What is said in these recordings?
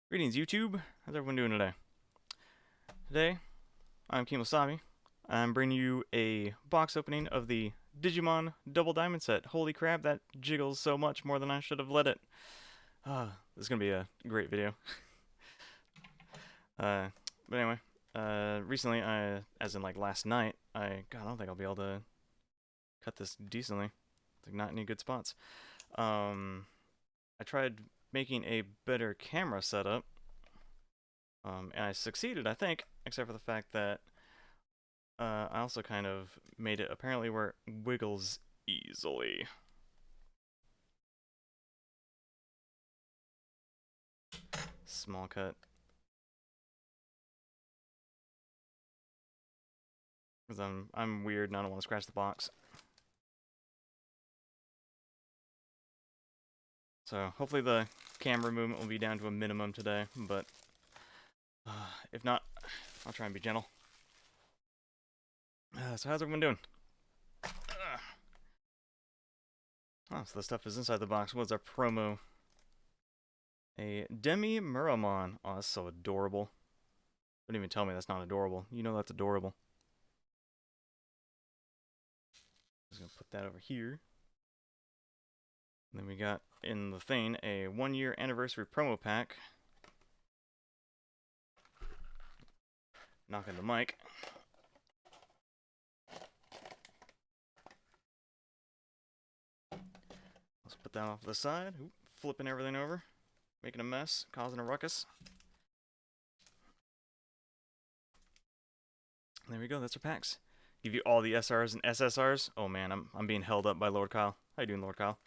Greetings, YouTube. How's everyone doing today? Today, I'm Kimosabi. I'm bringing you a box opening of the Digimon Double Diamond set. Holy crap, that jiggles so much more than I should have let it. This is gonna be a great video. Uh, but anyway, recently, as in like last night, God, I don't think I'll be able to cut this decently. It's like not any good spots. I tried making a better camera setup. And I succeeded, I think, except for the fact that I also kind of made it apparently where it wiggles easily. Small cut. Because I'm weird and I don't want to scratch the box. So hopefully the camera movement will be down to a minimum today, but if not, I'll try and be gentle. So how's everyone doing? Oh, so the stuff is inside the box. What's our promo? A Demi Muramon. Oh, that's so adorable. Don't even tell me that's not adorable. You know that's adorable. Just gonna put that over here. And then we got in the thing a 1-year anniversary promo pack. Knocking the mic. Let's put that off to the side. Oop, flipping everything over. Making a mess, causing a ruckus. There we go, that's our packs. Give you all the SRs and SSRs. Oh man, I'm being held up by Lord Kyle. How you doing, Lord Kyle?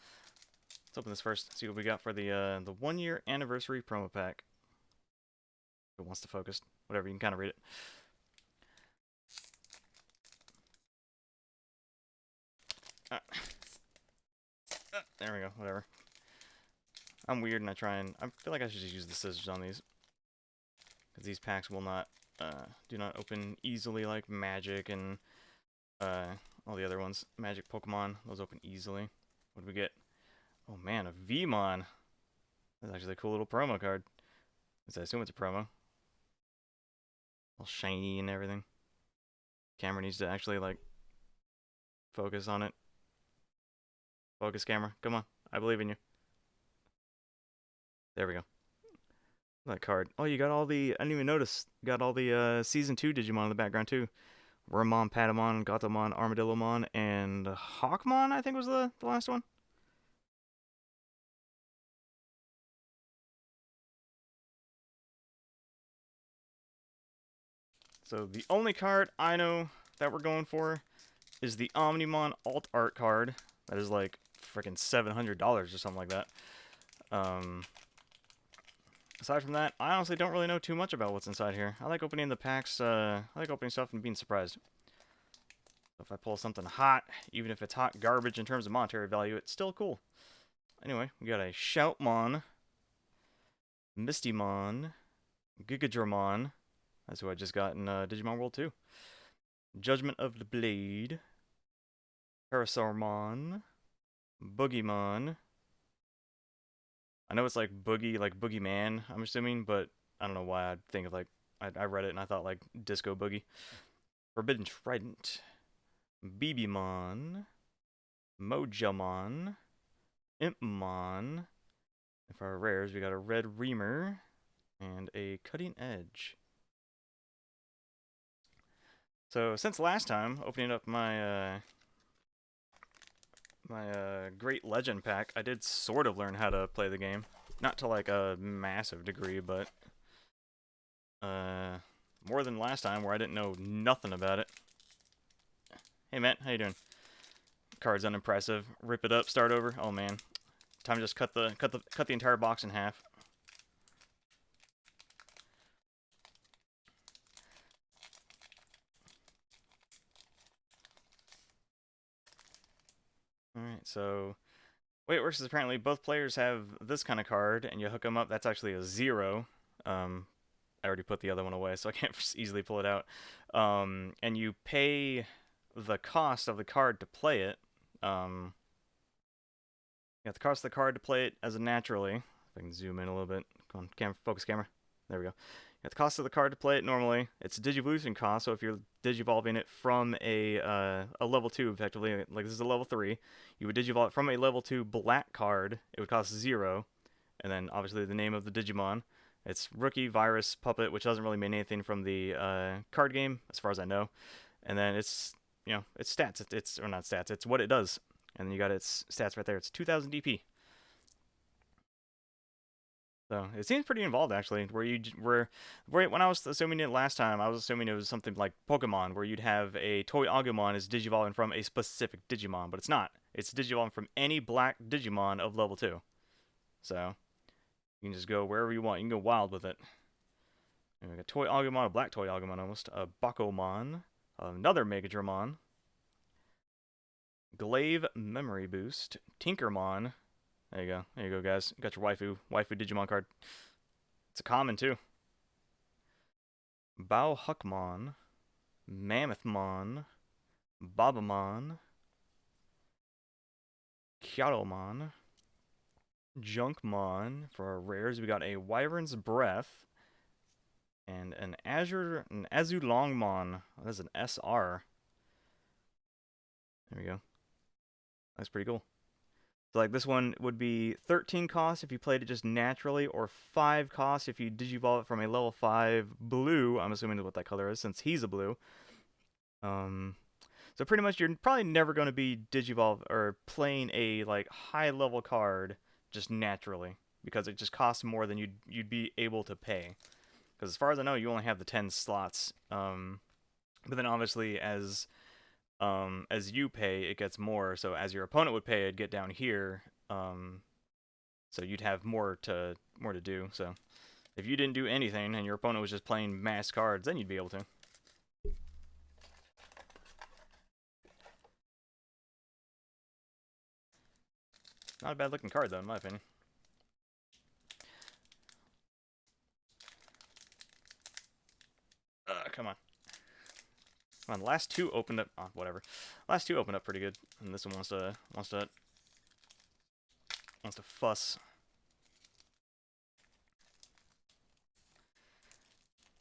Let's open this first, see what we got for the 1-year anniversary promo pack. Who wants to focus? Whatever, you can kind of read it. There we go, whatever. I'm weird and I feel like I should just use the scissors on these. Because these packs will not, do not open easily like Magic and all the other ones. Magic Pokemon, those open easily. What do we get? Oh man, a Vmon. That's actually a cool little promo card. I assume it's a promo. All shiny and everything. Camera needs to actually like focus on it. Focus, camera. Come on, I believe in you. There we go. That card. Oh, you got all the. I didn't even notice. Got all the season 2 Digimon in the background too. Wormmon, Patamon, Gatomon, Armadillomon, and Hawkmon, I think was the last one. So the only card I know that we're going for is the Omnimon Alt Art card. That is like freaking $700 or something like that. Aside from that, I honestly don't really know too much about what's inside here. I like opening the packs. I like opening stuff and being surprised. If I pull something hot, even if it's hot garbage in terms of monetary value, it's still cool. Anyway, we got a Shoutmon, Mistymon, Gigadramon. That's who I just got in Digimon World 2. Judgment of the Blade, Parasaurmon, Boogieymon. I know it's like Boogie, like Boogeyman, I'm assuming, but I don't know why I'd think of like, I read it and I thought like Disco Boogie. Forbidden Trident, BBmon, Mojamon, Impmon. And for our rares, we got a Red Reamer and a Cutting Edge. So since last time, opening up my Great Legend pack, I did sort of learn how to play the game. Not to like a massive degree, but more than last time where I didn't know nothing about it. Hey Matt, how you doing? Card's unimpressive. Rip it up, start over. Oh man, time to just cut the entire box in half. Alright, so way it works is apparently both players have this kind of card, and you hook them up. That's actually a 0. I already put the other one away, so I can't easily pull it out. And you pay the cost of the card to play it. You have the cost of the card to play it as a naturally. If If I can zoom in a little bit. Come on, focus camera. There we go. At the cost of the card to play it normally, it's a Digivolution cost, so if you're Digivolving it from a level 2, effectively, like this is a level 3, you would Digivolve it from a level 2 black card, it would cost 0, and then obviously the name of the Digimon. It's Rookie, Virus, Puppet, which doesn't really mean anything from the card game, as far as I know. And then it's, it's stats, or not stats, it's what it does. And then you got its stats right there, it's 2000 DP. So it seems pretty involved actually. Where when I was assuming it last time, I was assuming it was something like Pokemon, where you'd have a toy Agumon is Digivolving from a specific Digimon, but it's not. It's Digivolving from any black Digimon of level 2. So you can just go wherever you want. You can go wild with it. And we got toy Agumon, a black toy Agumon almost, a Bakomon, another Megadramon, Glaive Memory Boost, Tinkermon. There you go. There you go, guys. You got your waifu Digimon card. It's a common, too. Bauhuckmon, Mammothmon, Babamon, Kyatomon, Junkmon. For our rares, we got a Wyvern's Breath, and an Azulongmon. That's an SR. There we go. That's pretty cool. So like this one would be 13 costs if you played it just naturally, or 5 costs if you Digivolve it from a level 5 blue. I'm assuming that's what that color is, since he's a blue. So pretty much you're probably never going to be Digivolve or playing a like high level card just naturally, because it just costs more than you'd be able to pay. Because as far as I know, you only have the 10 slots. But then obviously as you pay, it gets more. So as your opponent would pay, it'd get down here. So you'd have more to do. So if you didn't do anything and your opponent was just playing mass cards, then you'd be able to. Not a bad looking card though, in my opinion. Come on. Come on, the last two opened up. Oh, whatever. Last two opened up pretty good, and this one wants to fuss.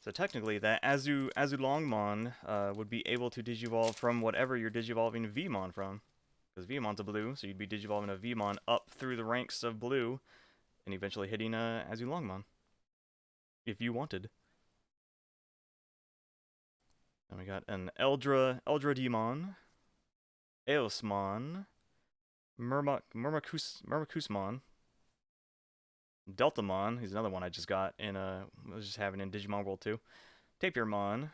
So technically, that Azulongmon would be able to Digivolve from whatever you're Digivolving Vmon from, because Vmon's a blue, so you'd be Digivolving a Vmon up through the ranks of blue, and eventually hitting Azulongmon, if you wanted. And we got an Eldrademon, Eosmon, Murmakusmon, Deltamon. He's another one I just got in was just having in Digimon World 2. Tapirmon,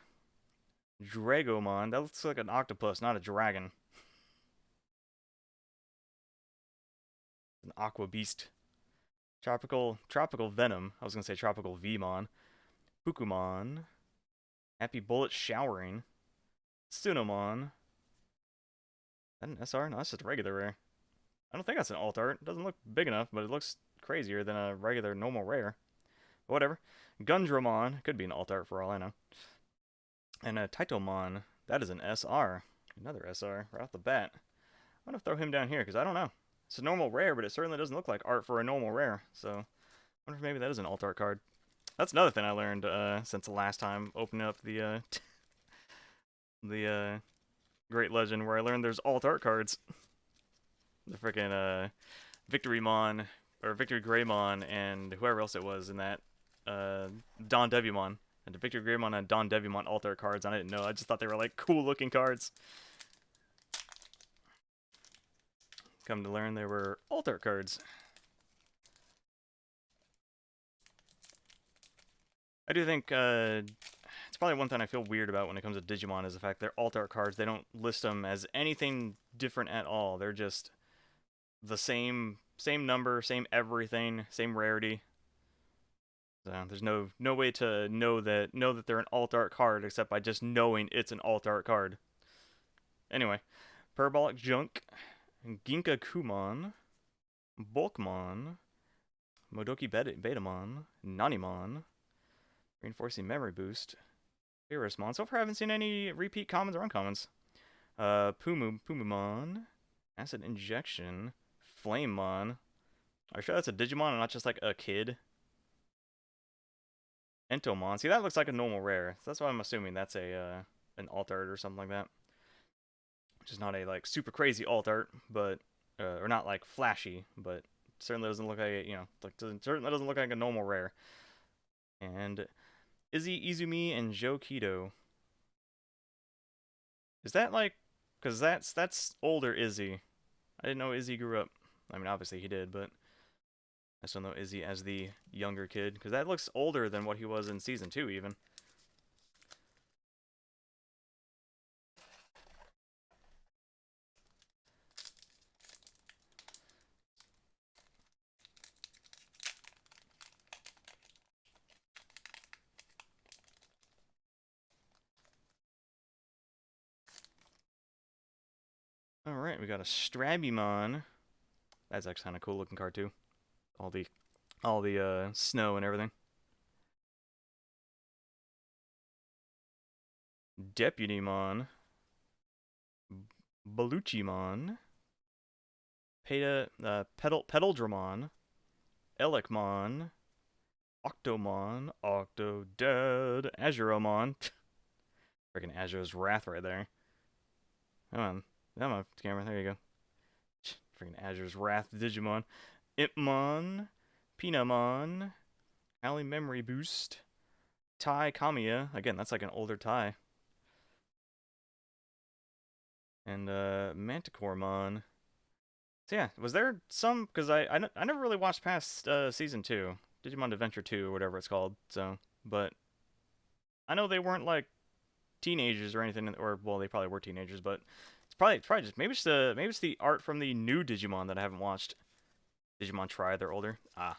Dragomon. That looks like an octopus, not a dragon. An aqua beast. Tropical Venom. I was gonna say Tropical Vmon. Pukumon. Happy Bullet Showering. Sunomon. Is that an SR? No, that's just a regular rare. I don't think that's an alt art. It doesn't look big enough, but it looks crazier than a regular normal rare. But whatever. Gundramon. Could be an alt art for all I know. And a Taitomon. That is an SR. Another SR right off the bat. I'm going to throw him down here because I don't know. It's a normal rare, but it certainly doesn't look like art for a normal rare. So I wonder if maybe that is an alt art card. That's another thing I learned since the last time opening up the Great Legend, where I learned there's alt art cards. The freaking Victorymon or Victory Greymon and whoever else it was in that Don Devimon. And the Victory Greymon and Don Devimon alt art cards. I didn't know. I just thought they were like cool looking cards. Come to learn they were alt art cards. I do think it's probably one thing I feel weird about when it comes to Digimon is the fact they're alt art cards. They don't list them as anything different at all. They're just the same number, same everything, same rarity. So there's no way to know that they're an alt art card except by just knowing it's an alt art card. Anyway, Parabolic Junk, Ginka Kumon, Bulkmon, Modoki Betamon, Nanimon, Reinforcing Memory Boost, Virusmon. So far I haven't seen any repeat commons or uncommons. Pumumon, Acid Injection, Flamemon. Are you sure that's a Digimon and not just like a kid? Entomon. See, that looks like a normal rare. So that's why I'm assuming that's a an alt art or something like that. Which is not a like super crazy alt art, but or not like flashy, but certainly doesn't look like certainly doesn't look like a normal rare. And Izzy Izumi and Joe Kido. Is that like, because that's older Izzy. I didn't know Izzy grew up. I mean, obviously he did, but I still know Izzy as the younger kid because that looks older than what he was in season 2 even. All right, we got a Strabimon. That's actually kind of cool looking card too. All the snow and everything. Deputymon, Baluchimon, Petal, Elecmon, Octomon, Octodad, Azuromon. Freaking Azure's Wrath right there. Come on, camera. There you go. Freaking Azure's Wrath Digimon. Impmon, Pinamon, Ally Memory Boost, Tai Kamiya. Again, that's like an older Tai. And Manticoremon. So yeah, was there some? Because I never really watched past season 2, Digimon Adventure 2 or whatever it's called. So, but I know they weren't like teenagers or anything, or well, they probably were teenagers, but it's probably just maybe it's the art from the new Digimon that I haven't watched. Digimon Tri, they're older. Ah,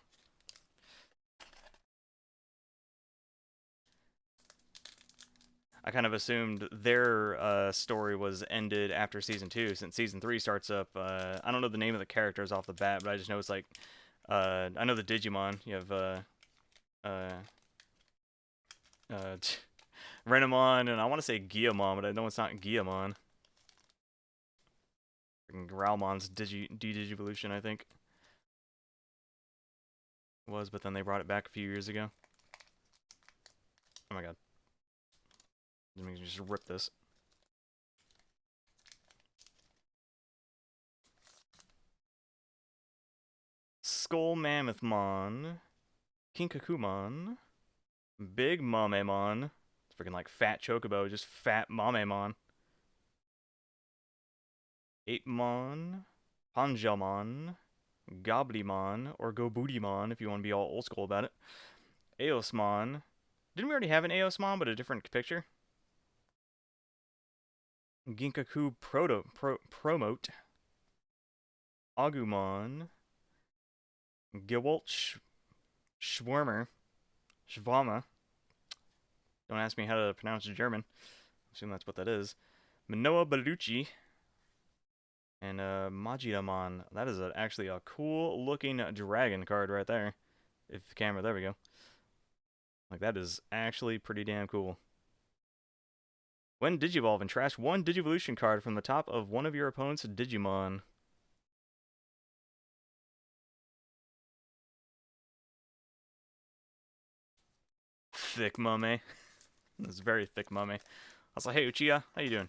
I kind of assumed their story was ended after season 2, since season 3 starts up. I don't know the name of the characters off the bat, but I just know it's like I know the Digimon. You have uh, uh, Renamon, and I want to say Guillamon, but I know it's not Guillamon. Growlmon's Digivolution, I think, was, but then they brought it back a few years ago. Oh my god. Let me just rip this. Skull Mammothmon, Kinkakumon, Big Mamemon. It's freaking like fat Chocobo, just fat Mamemon. Apemon, Panjamon, Goblymon, or Gobootymon if you want to be all old school about it. Eosmon. Didn't we already have an Eosmon, but a different picture? Ginkaku Promote. Agumon. Gewalt Schwarmer. Schwama. Don't ask me how to pronounce German. I assume that's what that is. Manoa Bellucci. And Majidamon. That is actually a cool looking dragon card right there. If the camera, there we go. Like, that is actually pretty damn cool. When Digivolve and trash one Digivolution card from the top of one of your opponent's Digimon. Thick mummy. This is very thick mummy. I was like, hey Uchiha, how you doing?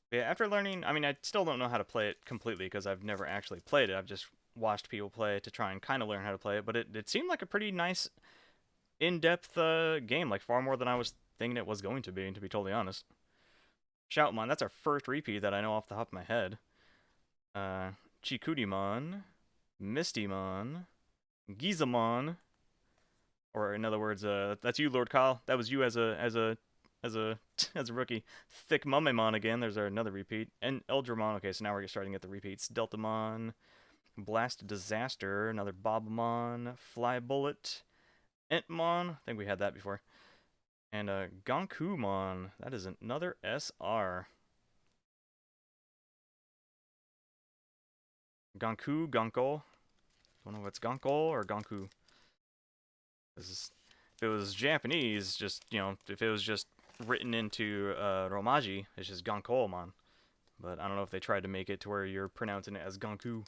Yeah, after learning, I mean, I still don't know how to play it completely because I've never actually played it. I've just watched people play it to try and kind of learn how to play it, but it seemed like a pretty nice, in-depth game, like far more than I was thinking it was going to be totally honest. Shoutmon, that's our first repeat that I know off the top of my head. Chikudimon, Mistymon, Gizamon, or in other words, that's you, Lord Kyle. That was you as a as a rookie. Thick Mumemon again. There's another repeat. And Eldramon. Okay, so now we're starting at the repeats. Deltamon, Blast Disaster, another Bobmon, Fly Bullet, Entmon. I think we had that before. And Gonkumon. That is another SR. Gonku, Gonko, don't know if it's Gonko or Gonku. If it was Japanese, just, you know, if it was just written into Romaji, it's just Gonkoomon. But I don't know if they tried to make it to where you're pronouncing it as Gonku.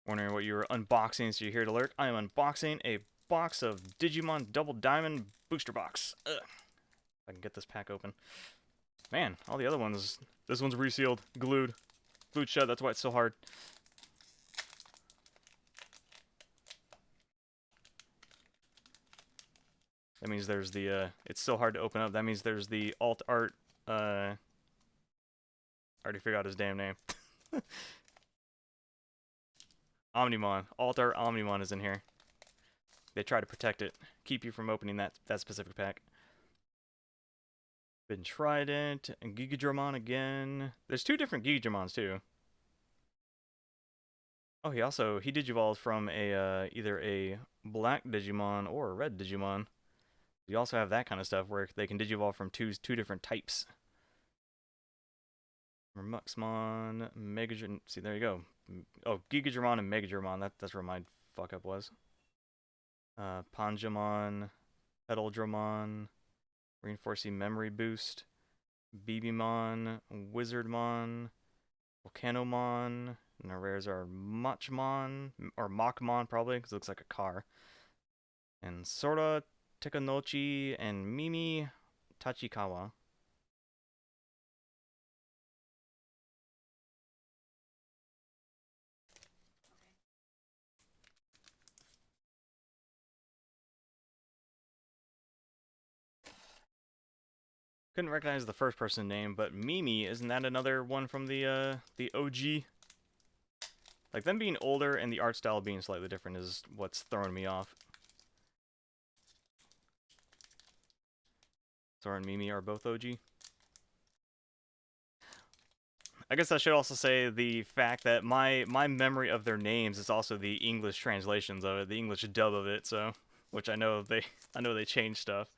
Wondering what you were unboxing, so you're here to lurk. I am unboxing a box of Digimon Double Diamond Booster Box. Ugh. If I can get this pack open. Man, all the other ones, this one's resealed, glued shut, that's why it's so hard. That means there's the, it's so hard to open up, that means there's the alt art, I already forgot his damn name. Omnimon, alt art Omnimon is in here. They try to protect it, keep you from opening that specific pack. Been Trident, and Gigadramon again. There's two different Gigadramons too. Oh, he digivolved from a either a black Digimon or a red Digimon. You also have that kind of stuff where they can digivolve from two different types. Muxmon, Megadramon. See, there you go. Oh, Gigadramon and Megadramon. That's where my fuck up was. Panjamon, Petal-Dramon, Reinforcing Memory Boost, BBmon, Wizardmon, Volcanomon, and our rares are Machmon, or Machmon probably, because it looks like a car. And Sora, Tekanochi, and Mimi Tachikawa. Couldn't recognize the first person name, but Mimi, isn't that another one from the OG? Like, them being older and the art style being slightly different is what's throwing me off. Sora and Mimi are both OG. I guess I should also say the fact that my memory of their names is also the English translations of it, the English dub of it, so which I know they changed stuff.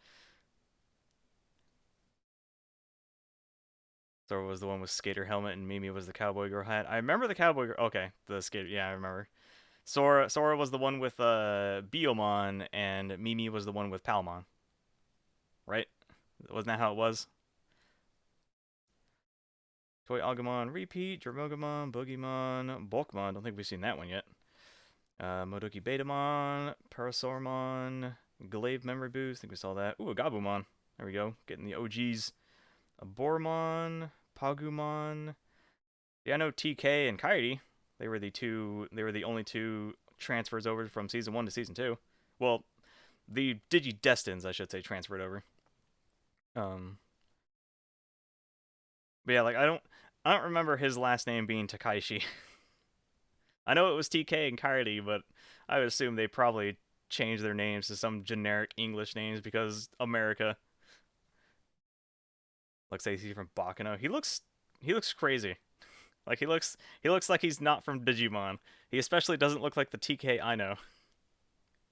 Sora was the one with skater helmet and Mimi was the cowboy girl hat. I remember the cowboy girl. Okay, the skater. Yeah, I remember. Sora was the one with Biomon and Mimi was the one with Palmon. Right? Wasn't that how it was? Toy Agumon repeat, Dromogamon, Boogeyman, Bulkmon. Don't think we've seen that one yet. Modoki Betamon, Parasaurmon, Glaive Memory Boost. I think we saw that. Ooh, a Gabumon. There we go. Getting the OGs. A Bormon, Pagumon. Yeah, I know TK and Kairi. They were the only two transfers over from season 1 to season 2. Well, the Digi-Destins, I should say, transferred over. But yeah, like I don't remember his last name being Takaishi. I know it was TK and Kairi, but I would assume they probably changed their names to some generic English names because America. Looks like he's from Bakano. He looks crazy. Like he looks like he's not from Digimon. He especially doesn't look like the TK I know.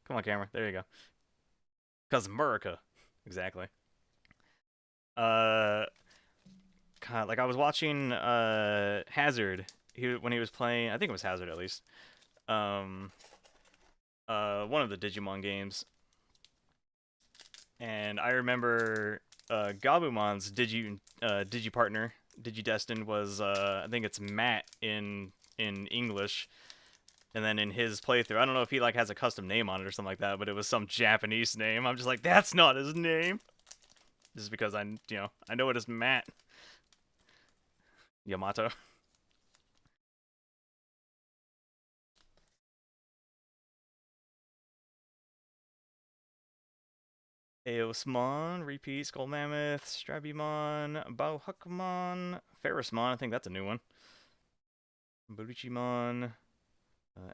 Come on, camera. There you go. Cause America. Exactly. God, like I was watching Hazard. When he was playing, I think it was Hazard at least. One of the Digimon games. And I remember Gabumon's Digi partner, Digidestined was I think it's Matt in English. And then in his playthrough, I don't know if he like has a custom name on it or something like that, but it was some Japanese name. I'm just like, that's not his name. Just because I know it as Matt Yamato. Eosmon, repeat, Skull Mammoth, Strabimon, Bauhuckmon, Ferrismon, I think that's a new one. Boruchimon,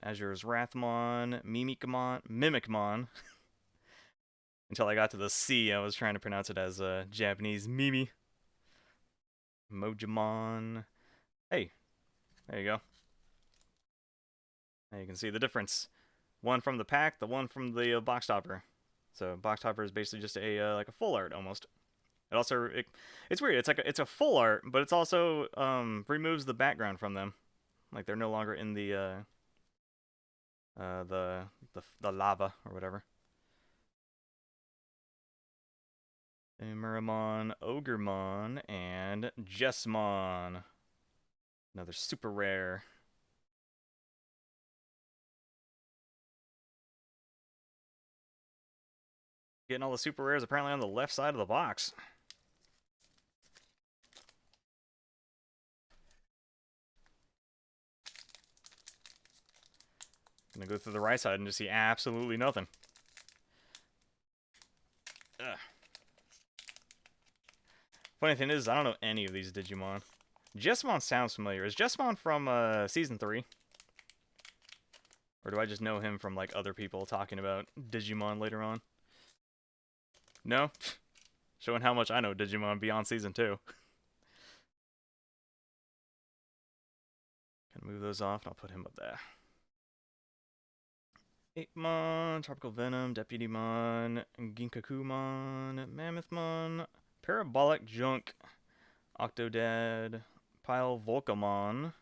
Azure's Wrathmon, Mimicmon. Until I got to the C, I was trying to pronounce it as Japanese Mimi. Mojimon. Hey, there you go. Now you can see the difference. One from the pack, the one from the box topper. So box topper is basically just a like a full art almost. It's weird. It's a full art, but it's also removes the background from them. Like they're no longer in the lava or whatever. Muramon, Ogremon, and Jessmon. Another super rare. Getting all the super rares apparently on the left side of the box. Gonna go through the right side and just see absolutely nothing. Ugh. Funny thing is, I don't know any of these Digimon. Jessmon sounds familiar. Is Jessmon from Season 3? Or do I just know him from like other people talking about Digimon later on? No? Showing how much I know Digimon beyond Season 2. Can move those off and I'll put him up there. Apemon, Tropical Venom, Deputymon, Ginkakumon, Mammothmon, Parabolic Junk, Octodad, Pile Volcamon,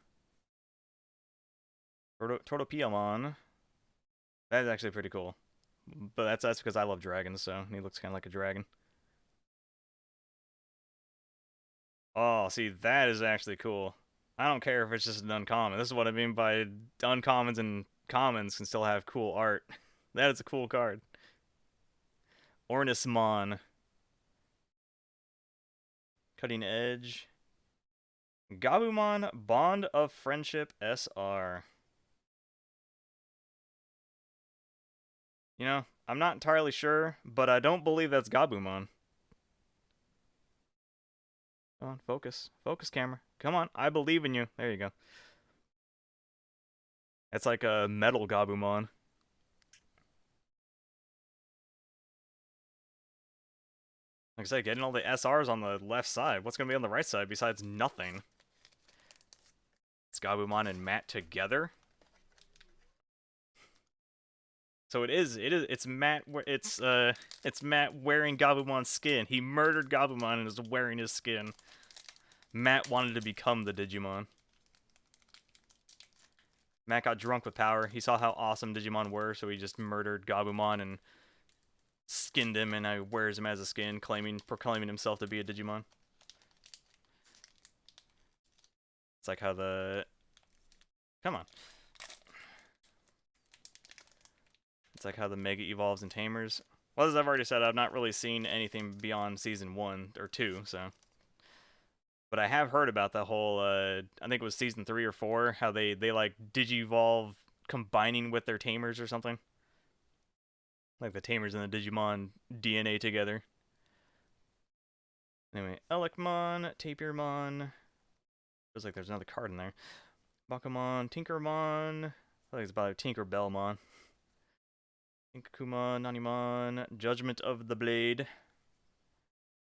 Tortopiamon. That is actually pretty cool. But that's because I love dragons, so he looks kind of like a dragon. Oh, see, that is actually cool. I don't care if it's just an uncommon. This is what I mean by uncommons and commons can still have cool art. That is a cool card. Ornismon. Cutting Edge. Gabumon, Bond of Friendship SR. You know, I'm not entirely sure, but I don't believe that's Gabumon. Come on, focus. Focus, camera. Come on, I believe in you. There you go. It's like a metal Gabumon. Like I said, getting all the SRs on the left side. What's going to be on the right side besides nothing? It's Gabumon and Matt together. So it's Matt wearing Gabumon's skin. He murdered Gabumon and is wearing his skin. Matt wanted to become the Digimon. Matt got drunk with power. He saw how awesome Digimon were, so he just murdered Gabumon and skinned him, and now wears him as a skin, proclaiming himself to be a Digimon. It's like how the... Come on. It's like how the Mega evolves in Tamers. Well, as I've already said, I've not really seen anything beyond Season 1 or 2, so... But I have heard about that whole, I think it was Season 3 or 4, how they like, Digivolve combining with their Tamers or something. Like the Tamers and the Digimon DNA together. Anyway, Elecmon, Tapirmon. Feels like there's another card in there. Bakumon, Tinkermon. I think it's about Tinkerbellmon. Tinkakumon, Nanimon, Judgment of the Blade.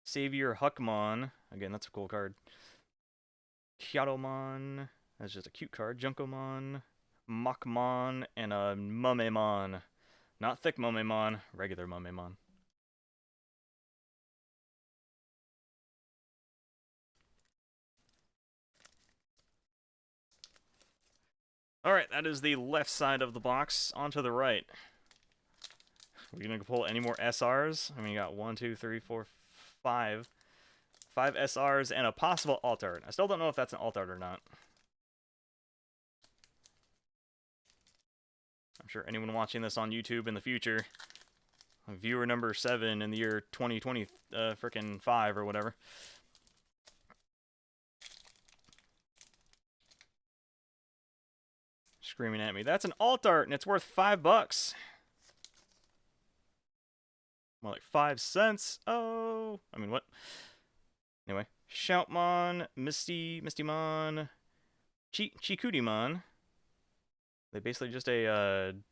Savior Huckmon. Again, that's a cool card. Kyatomon. That's just a cute card. Junkomon. Machmon, and a Mumemon. Not thick Mumemon, regular Mumemon. Alright, that is the left side of the box. On to the right. Are we gonna pull any more SRs? I mean, you got 1, 2, 3, 4, 5. 5 SRs and a possible alt art. I still don't know if that's an alt art or not. I'm sure anyone watching this on YouTube in the future, viewer number 7 in the year 2020, frickin' 5 or whatever. Screaming at me, that's an alt art and it's worth $5. More like 5 cents. Oh, I mean, what? Anyway, Shoutmon, Mistymon, Chikudimon. They basically just can't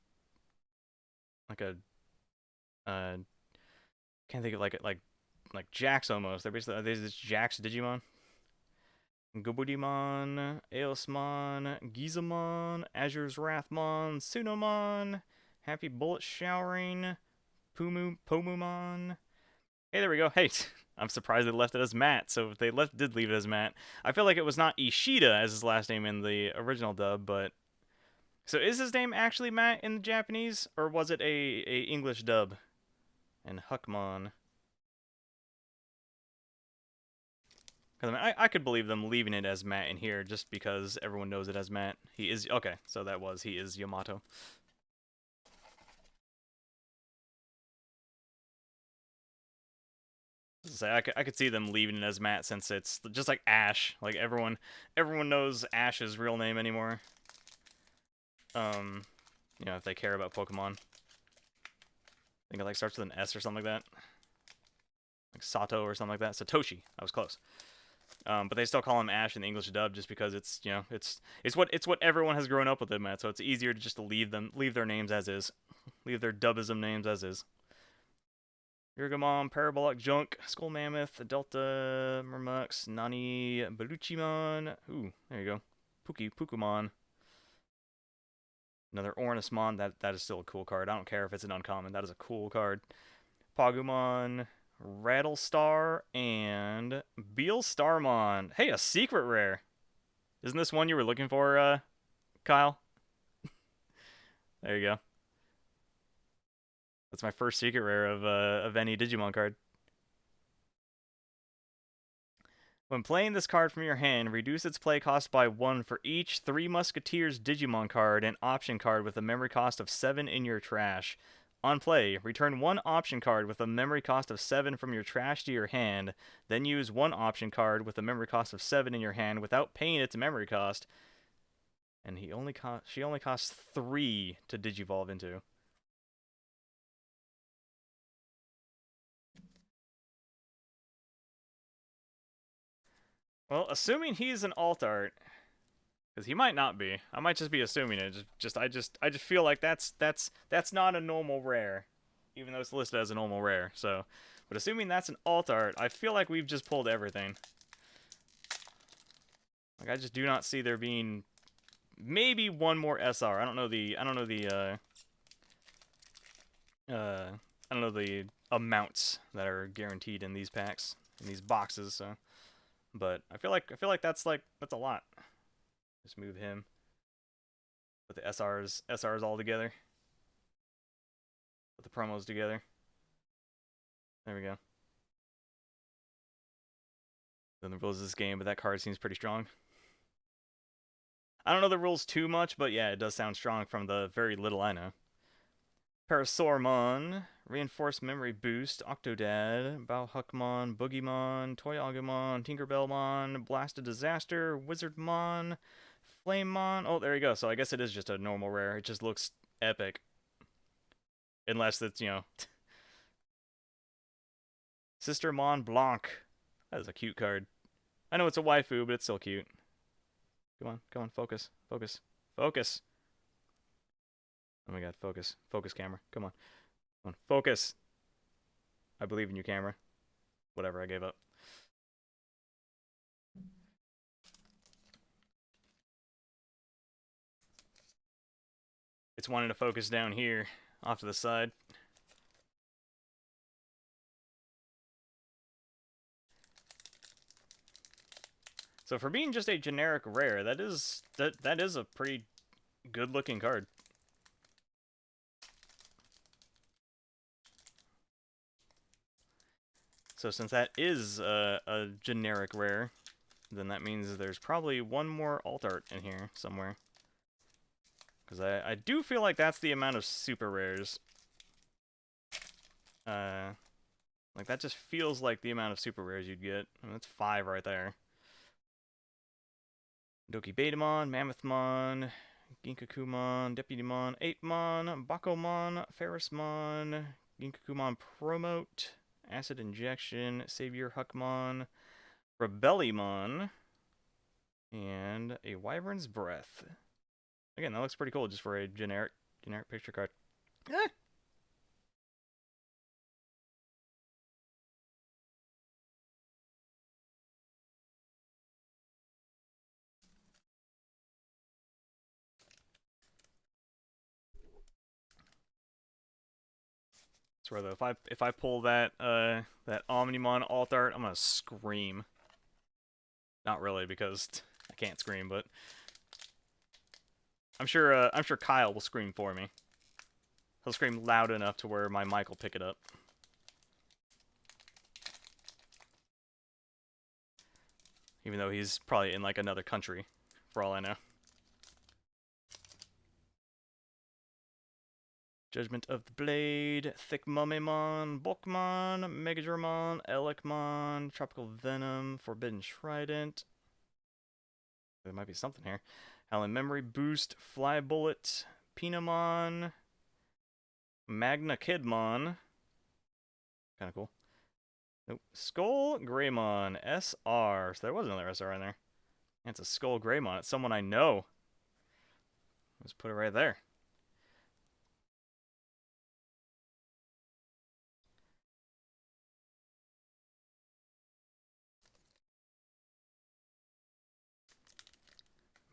think of like Jax almost. They're just Jax Digimon. Gobudimon, Aeosmon, Gizamon, Azure's Wrathmon, Sunomon, Happy Bullet Showering, Pomumon. Hey, there we go. Hey, I'm surprised they left it as Matt. So if they did leave it as Matt, I feel like it was not Ishida as his last name in the original dub, but so is his name actually Matt in the Japanese, or was it a English dub? And Huckmon. Because I could believe them leaving it as Matt in here just because everyone knows it as Matt. He is okay. So he is Yamato. Say I could see them leaving it as Matt since it's just like Ash. Like everyone knows Ash's real name anymore. You know, if they care about Pokemon. I think it like starts with an S or something like that. Like Sato or something like that. Satoshi. I was close. But they still call him Ash in the English dub just because it's it's what everyone has grown up with him at. So it's easier to just leave their names as is, leave their dubism names as is. Yurgamon, Parabolic Junk, Skull Mammoth, Delta, Murmux, Nani, Baluchimon. Ooh, there you go. Pukumon. Another Ornismon. That is still a cool card. I don't care if it's an uncommon. That is a cool card. Pagumon, Rattlestar, and Beelstarmon. Hey, a secret rare. Isn't this one you were looking for, Kyle? There you go. That's my first secret rare of any Digimon card. When playing this card from your hand, reduce its play cost by 1 for each 3 Musketeers Digimon card and option card with a memory cost of 7 in your trash. On play, return 1 option card with a memory cost of 7 from your trash to your hand, then use 1 option card with a memory cost of 7 in your hand without paying its memory cost. And she only costs 3 to Digivolve into. Well, assuming he's an alt art, because he might not be. I might just be assuming it. I just feel like that's not a normal rare, even though it's listed as a normal rare. So, but assuming that's an alt art, I feel like we've just pulled everything. Like I just do not see there being maybe one more SR. I don't know the amounts that are guaranteed in these packs, in these boxes. So, but I feel like that's a lot. Just move him. Put the SRs all together. Put the promos together. There we go. Then the rules of this game, but that card seems pretty strong. I don't know the rules too much, but yeah, it does sound strong from the very little I know. Parasaurmon, Reinforced Memory Boost, Octodad, Bauhuckmon, Boogiemon, Toyagumon, Tinkerbellmon, Blasted Disaster, Wizardmon, Flamemon. Oh, there you go. So I guess it is just a normal rare. It just looks epic. Unless it's, Sister Mon Blanc. That is a cute card. I know it's a waifu, but it's still cute. Come on, focus. Oh my god, focus. Focus, camera. Come on, focus. I believe in you, camera. Whatever, I gave up. It's wanting to focus down here, off to the side. So for being just a generic rare, that is a pretty good looking card. So since that is a generic rare, then that means there's probably one more alt art in here somewhere. Because I do feel like that's the amount of super rares. Like that just feels like the amount of super rares you'd get. I mean, that's 5 right there. Doki Betamon, Mammothmon, Ginkakumon, Deputymon, Apemon, Bakomon, Ferrismon, Ginkakumon Promote, Acid Injection, Savior Huckmon, Rebellymon, and a Wyvern's Breath. Again, that looks pretty cool just for a generic picture card. Eh. swear though, if I pull that that Omnimon alt art, I'm gonna scream. Not really, because I can't scream, but I'm sure Kyle will scream for me. He'll scream loud enough to where my mic will pick it up. Even though he's probably in like another country, for all I know. Judgment of the Blade, Thick Mummymon, Bulkmon, Megadramon, Elecmon, Tropical Venom, Forbidden Trident. There might be something here. Howling Memory Boost, Fly Bullet, Pinamon, Magna Kidmon. Kind of cool. Nope. Skull Greymon, SR. So there was another SR in there. And it's a Skull Greymon. It's someone I know. Let's put it right there.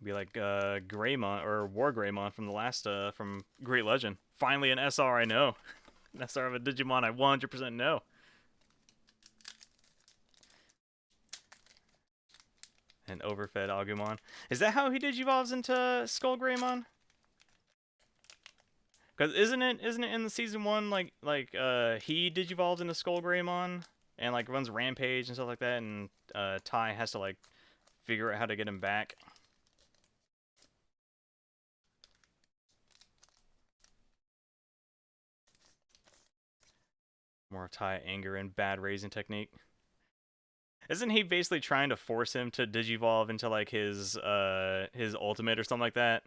Be like Greymon or War Greymon from the last from Great Legend. Finally an SR I know. An SR of a Digimon I 100% know. An overfed Agumon. Is that how he digivolves into Skull Greymon? Because isn't it in the season 1 he digivolves into Skull Greymon and like runs Rampage and stuff like that, and Tai has to like figure out how to get him back. More Tai anger and bad raising technique. Isn't he basically trying to force him to digivolve into like his ultimate or something like that?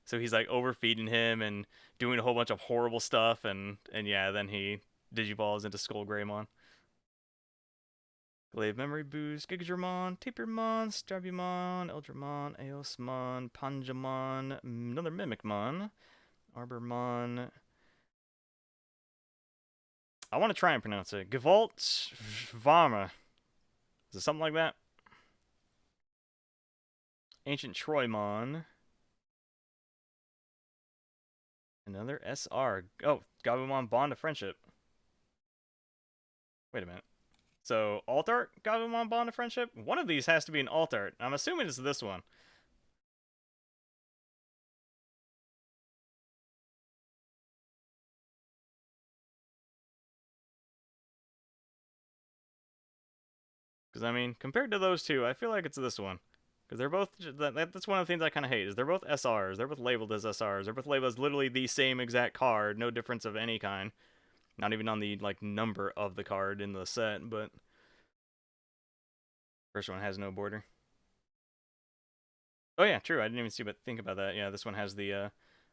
So he's like overfeeding him and doing a whole bunch of horrible stuff, and yeah, then he digivolves into Skull Greymon. Glaive Memory Boost, Gigadramon, Tapermon, Strabumon, Eldramon, Eosmon, Panjamon, another Mimicmon, Arbormon. I want to try and pronounce it. Gavolt Vama. Is it something like that? Ancient Troymon. Another SR. Oh, Gabumon Bond of Friendship. Wait a minute. So, alt art, Gabumon Bond of Friendship? One of these has to be an alt art. I'm assuming it's this one. Because, I mean, compared to those two, I feel like it's this one. Because they're both, that's one of the things I kind of hate, is they're both SRs. They're both labeled as SRs. They're both labeled as literally the same exact card. No difference of any kind. Not even on the, like, number of the card in the set, but... First one has no border. Oh yeah, true. I didn't even think about that. Yeah, this one has the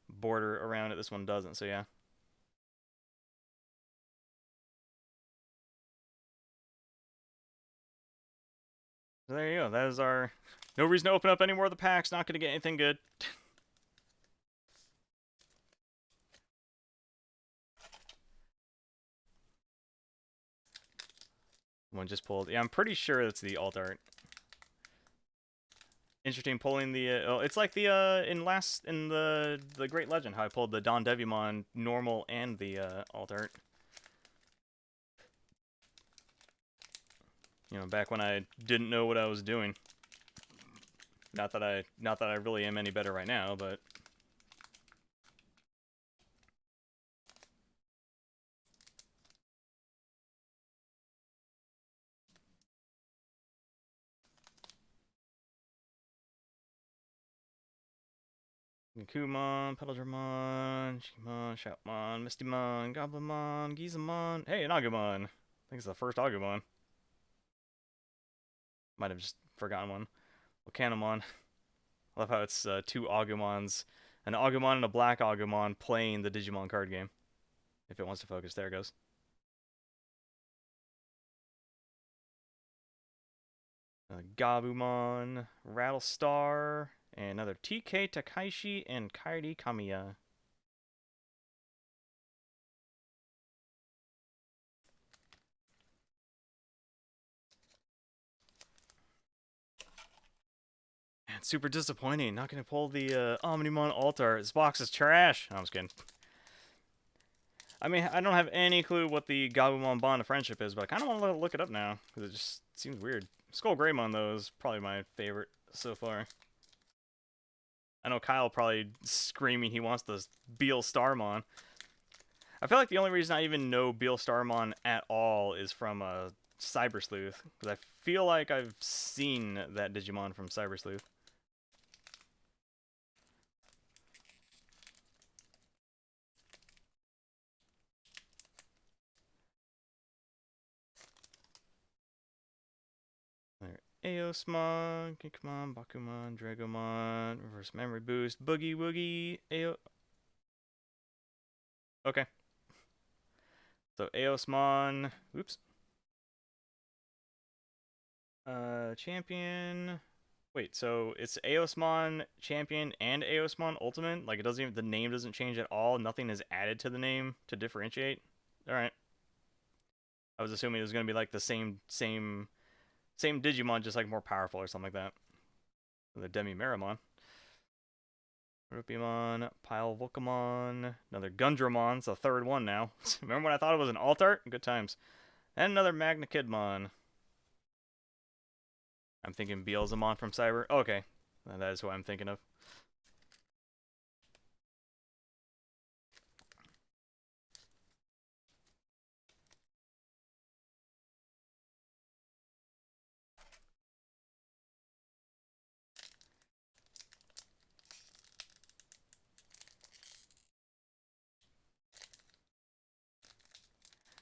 border around it. This one doesn't, so yeah. So there you go. That is our... No reason to open up any more of the packs. Not going to get anything good. One just pulled. Yeah, I'm pretty sure it's the alt art. Interesting pulling the... oh, it's like the in the Great Legend, how I pulled the Don Devimon normal and the alt art. You know, back when I didn't know what I was doing. Not that I really am any better right now, but... Kumon, Petaldramon, Shimon, Shoutmon, Mistymon, Goblinmon, Gizamon. Hey, an Agumon. I think it's the first Agumon. Might have just forgotten one. Volcanamon. I love how it's two Agumons. An Agumon and a black Agumon playing the Digimon card game. If it wants to focus, there it goes. Gabumon, Rattlestar, and another TK Takaishi and Kairi Kamiya. Man, super disappointing. Not gonna pull the Omnimon alt art. This box is trash. No, I'm just kidding. I mean, I don't have any clue what the Gabumon Bond of Friendship is, but I kind of want to look it up now, because it just seems weird. Skull Greymon, though, is probably my favorite so far. I know Kyle probably screaming he wants the Beal Starmon. I feel like the only reason I even know Beal Starmon at all is from Cyber Sleuth, because I feel like I've seen that Digimon from Cyber Sleuth. There, Aosmon, Kinkmon, Bakumon, Dragomon, Reverse Memory Boost, Boogie Woogie, Okay. So Aosmon, oops. Champion. Wait, so it's Aosmon Champion and Aosmon Ultimate? Like it doesn't even, the name doesn't change at all. Nothing is added to the name to differentiate. All right. I was assuming it was gonna be like the same Digimon, just like more powerful or something like that. The Demi Meramon. Rupimon, Pile Volcamon, another Gundramon, it's the third one now. Remember when I thought it was an alt-art? Good times. And another Magna Kidmon. I'm thinking Beelzemon from Cyber. Oh, okay, that is who I'm thinking of.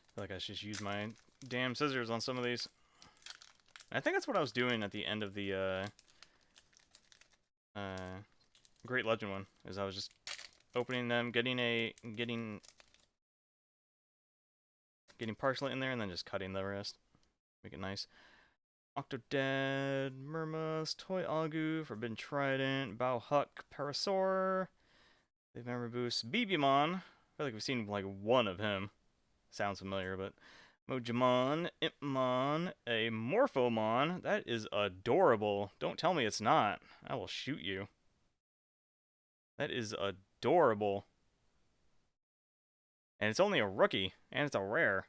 I feel like I should just use my damn scissors on some of these. I think that's what I was doing at the end of the Great Legend one. Is I was just opening them, getting partially in there, and then just cutting the rest. Make it nice. Octodad, Murmus, Toy Agu, Forbidden Trident, Bauhuck, Parasaur, They've Memory Boost, Bibimon. I feel like we've seen like one of him. Sounds familiar, but Mojimon, Impmon, a Morphomon. That is adorable. Don't tell me it's not. I will shoot you. That is adorable. And it's only a rookie, and it's a rare.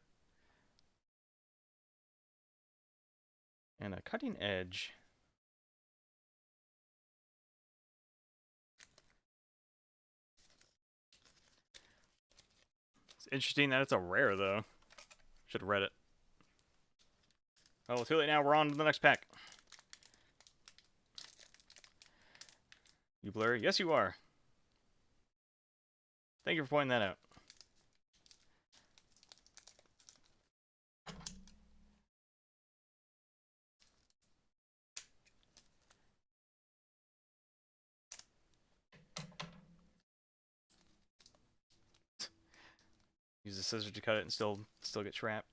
And a Cutting Edge. It's interesting that it's a rare, though. Should have read it. Oh, too late now. We're on to the next pack. You blur? Yes, you are. Thank you for pointing that out. Use the scissors to cut it and still get trapped.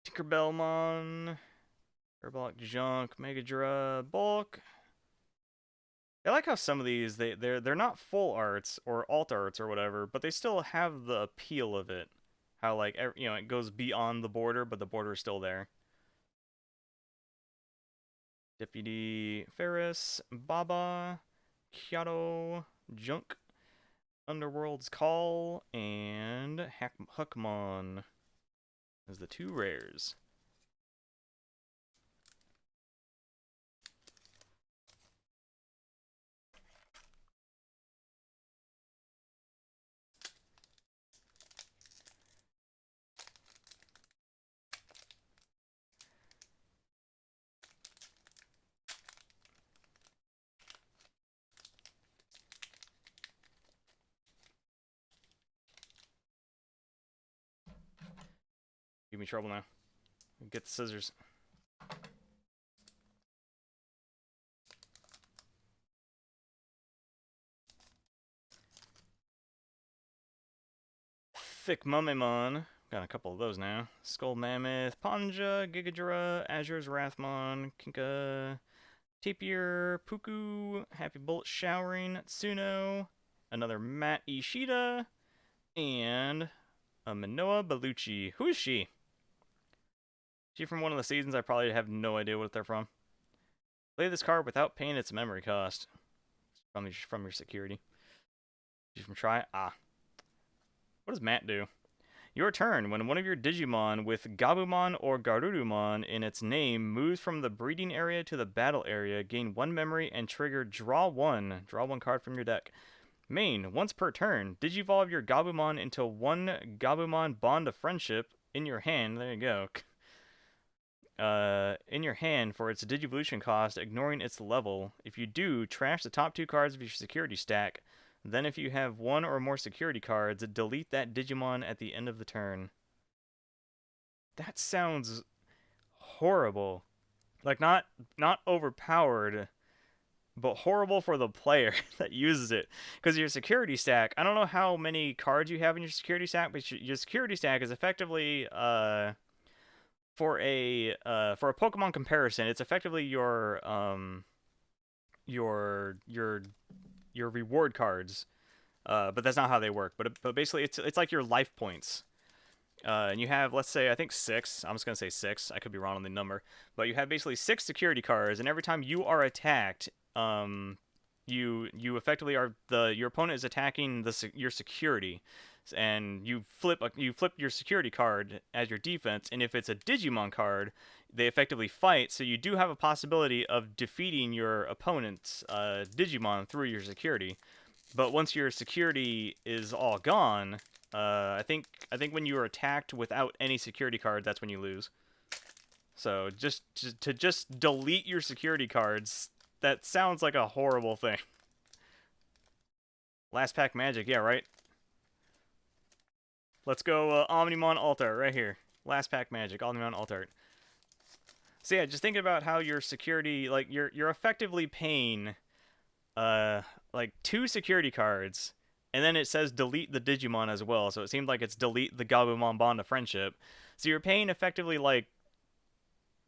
Tinkerbellmon, Herbalock Junk, Megadra, Bulk. I like how some of these they're not full arts or alt arts or whatever, but they still have the appeal of it. How like it goes beyond the border, but the border is still there. Deputy Ferris, Baba, Kyato, Junk, Underworld's Call, and Huckmon as the two rares. Give me trouble now. Get the scissors. Thick Mummymon. Got a couple of those now. Skull Mammoth, Panja, Gigadra, Azure's Wrathmon, Kinka, Tapir, Puku, Happy Bullet Showering, Tsuno, another Matt Ishida, and a Manoa Bellucci. Who is she? She from one of the seasons? I probably have no idea what they're from. Play this card without paying its memory cost. From your security. She's from Try? Ah. What does Matt do? Your turn. When one of your Digimon with Gabumon or Garurumon in its name moves from the breeding area to the battle area, gain 1 memory and trigger Draw 1. Draw 1 card from your deck. Main. Once per turn, Digivolve your Gabumon into 1 Gabumon Bond of Friendship in your hand. There you go. In your hand for its Digivolution cost, ignoring its level. If you do, trash the top 2 cards of your security stack. Then if you have 1 or more security cards, delete that Digimon at the end of the turn. That sounds horrible. Like not overpowered, but horrible for the player that uses it. Because your security stack, I don't know how many cards you have in your security stack, but your security stack is effectively for a Pokemon comparison, it's effectively your reward cards. But that's not how they work. But basically, it's like your life points. And you have, let's say, I think 6. I'm just gonna say 6. I could be wrong on the number, but you have basically 6 security cards, and every time you are attacked, you effectively are your opponent is attacking your security, and you flip your security card as your defense, and if it's a Digimon card, they effectively fight. So you do have a possibility of defeating your opponent's Digimon through your security. But once your security is all gone, I think when you are attacked without any security card, that's when you lose. So just delete your security cards. That sounds like a horrible thing. Last pack magic, yeah, right. Let's go Omnimon Altar right here. Last pack magic, Omnimon Altar. So yeah, just think about how your security, like you're effectively paying like 2 security cards, and then it says delete the Digimon as well, so it seemed like it's delete the Gabumon Bond of Friendship. So you're paying effectively like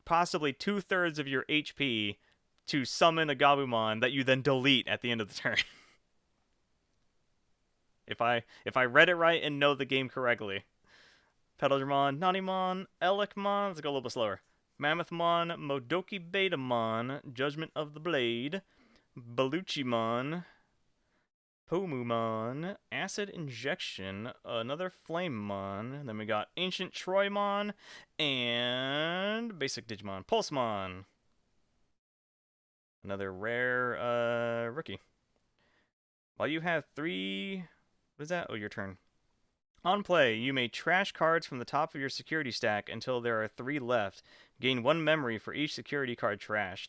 possibly 2/3 of your HP to summon a Gabumon that you then delete at the end of the turn. if I read it right and know the game correctly. Pedaldramon, Nanimon, Elecmon, let's go a little bit slower. Mammothmon, Modoki Betamon, Judgment of the Blade, Baluchimon, Pomumon, Acid Injection, another Flamemon, then we got Ancient Troymon, and Basic Digimon, Pulsemon. Another rare rookie. While you have 3... What is that? Oh, your turn. On play, you may trash cards from the top of your security stack until there are 3 left. Gain 1 memory for each security card trashed.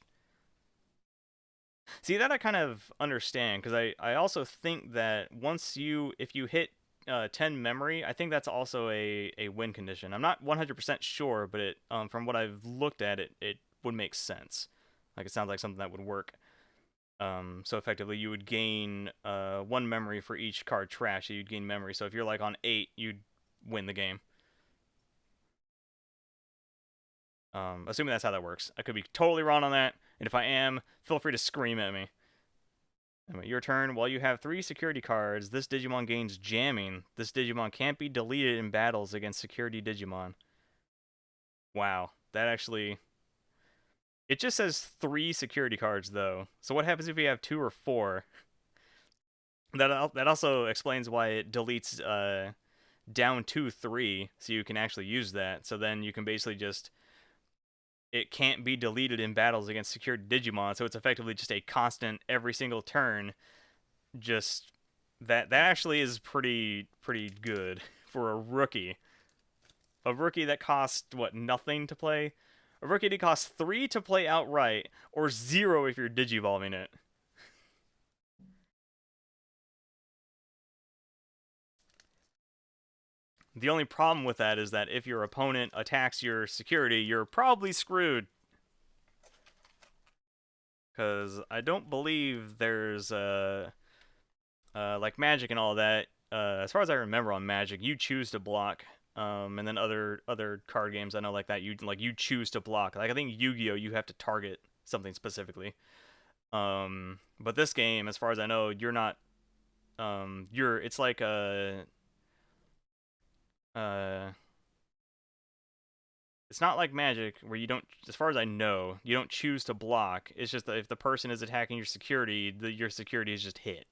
See, that I kind of understand, because I also think that if you hit 10 memory, I think that's also a win condition. I'm not 100% sure, but from what I've looked at, it would make sense. Like, it sounds like something that would work. So effectively, you would gain 1 memory for each card trash. You'd gain memory. So if you're like on 8, you'd win the game. Assuming that's how that works. I could be totally wrong on that, and if I am, feel free to scream at me. Anyway, your turn. While you have 3 security cards, this Digimon gains jamming. This Digimon can't be deleted in battles against security Digimon. Wow, that actually... It just says 3 security cards, though. So what happens if you have 2 or 4? That also explains why it deletes down to 3, so you can actually use that. So then you can basically just... It can't be deleted in battles against secured Digimon, so it's effectively just a constant every single turn. Just that actually is pretty good for a rookie. A rookie that costs what, nothing to play? A rookie that costs 3 to play outright, or 0 if you're digivolving it. The only problem with that is that if your opponent attacks your security, you're probably screwed. Because I don't believe there's like Magic and all that. As far as I remember on Magic, you choose to block. And then other card games I know like that, you choose to block. Like I think Yu-Gi-Oh, you have to target something specifically. But this game, as far as I know, you're not. It's like uh, it's not like Magic where you don't, as far as I know, you don't choose to block. It's just that if the person is attacking your security, your security is just hit.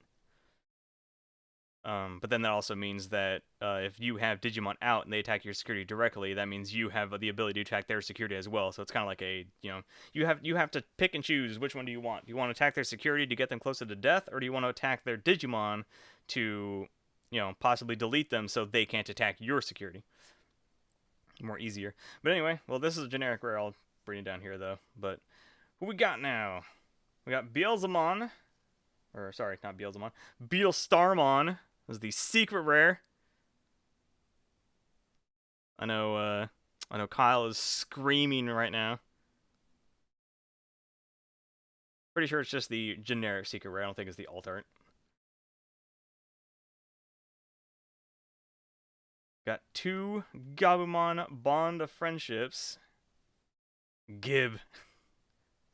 But then that also means that if you have Digimon out and they attack your security directly, that means you have the ability to attack their security as well. So it's kind of like you have to pick and choose which one do you want. Do you want to attack their security to get them closer to death, or do you want to attack their Digimon to, possibly delete them so they can't attack your security? More easier. But anyway, well, this is a generic rare. I'll bring it down here though. But who we got now? We got Beelzemon, or sorry, not Beelzemon, Beelstarmon. This is the secret rare. I know Kyle is screaming right now. Pretty sure it's just the generic secret rare. I don't think it's the alt art. Got 2 Gabumon Bond of Friendships. Gib.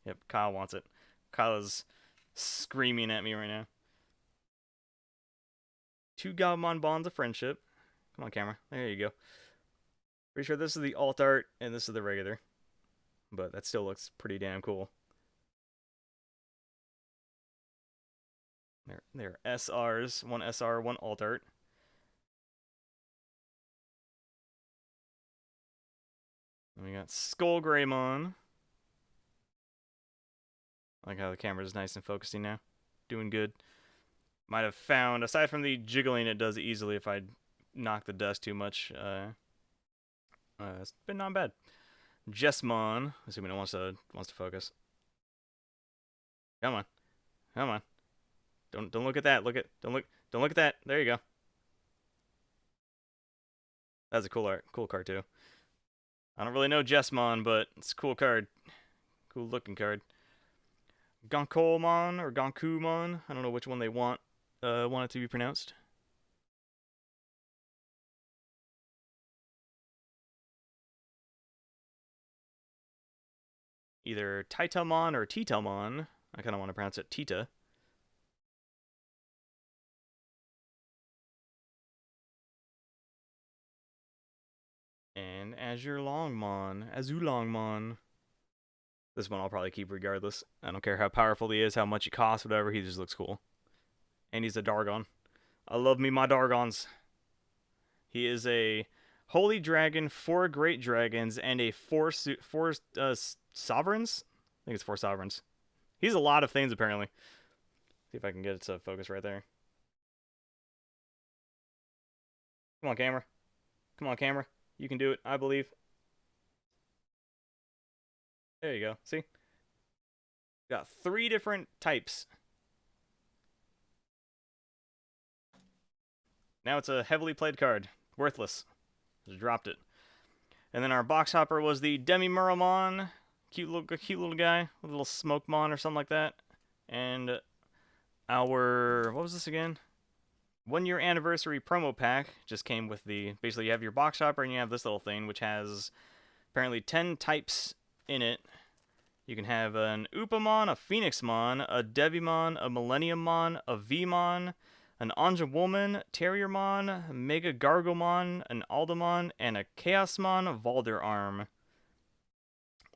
Yep, Kyle wants it. Kyle is screaming at me right now. 2 Gabumon Bonds of Friendship. Come on, camera. There you go. Pretty sure this is the alt art and this is the regular. But that still looks pretty damn cool. There are SRs. 1 SR, 1 alt art. And we got Skull Greymon. I like how the camera is nice and focusing now. Doing good. Might have found, aside from the jiggling it does easily if I knock the dust too much, it's been not bad. Jessmon, assuming it wants to focus. Come on. Come on. Don't look at that. Don't look at that. There you go. That's a cool card too. I don't really know Jessmon, but it's a cool card. Cool looking card. Gonkomon or Gonkumon. I don't know which one they want it to be pronounced. Either Titamon or Titamon. I kind of want to pronounce it Tita. And Azulongmon. This one I'll probably keep regardless. I don't care how powerful he is, how much he costs, whatever. He just looks cool. And he's a Dargon. I love me my Dargons. He is a holy dragon, 4 great dragons, and a 4 sovereigns. I think it's 4 sovereigns. He's a lot of things apparently. See if I can get it to focus right there. Come on, camera. Come on, camera. You can do it. I believe. There you go. See? Got 3 different types. Now it's a heavily played card. Worthless. Just dropped it. And then our box hopper was the Demi-Muramon. Cute little guy. A little Smokemon or something like that. And our... what was this again? 1 year anniversary promo pack. Just came with the... basically you have your box hopper and you have this little thing, which has apparently 10 types in it. You can have an Upamon, a Phoenixmon, a Devimon, a Millenniummon, a Vmon, an Anjawomon, Terriermon, Mega Gargomon, an Aldamon, and a Chaosmon Valderarm.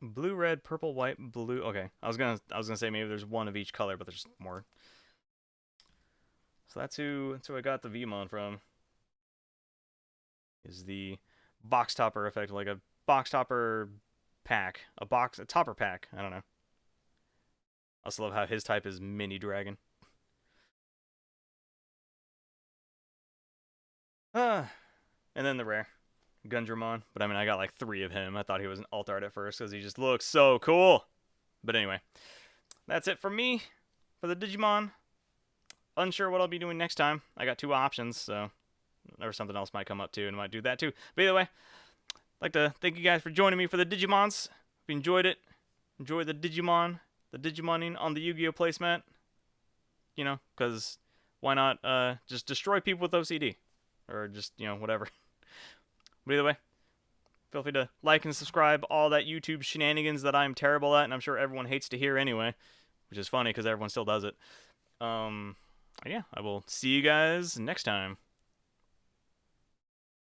Blue, red, purple, white, blue. Okay, I was gonna say maybe there's 1 of each color, but there's more. So that's who I got the Vmon from. Is the box topper effect, like a box topper pack, a topper pack. I don't know. I also love how his type is mini dragon. And then the rare Gundramon, but I mean I got like 3 of him. I thought he was an alt art at first because he just looks so cool. But anyway, that's it from me for the Digimon. Unsure what I'll be doing next time. I got 2 options, so or something else might come up too, and I might do that too. But either way, I'd like to thank you guys for joining me for the Digimons. If you enjoyed it, enjoy the Digimoning on the Yu-Gi-Oh placemat. You know, because why not just destroy people with OCD? Or just, whatever. But either way, feel free to like and subscribe, all that YouTube shenanigans that I'm terrible at, and I'm sure everyone hates to hear anyway, which is funny because everyone still does it. Yeah, I will see you guys next time.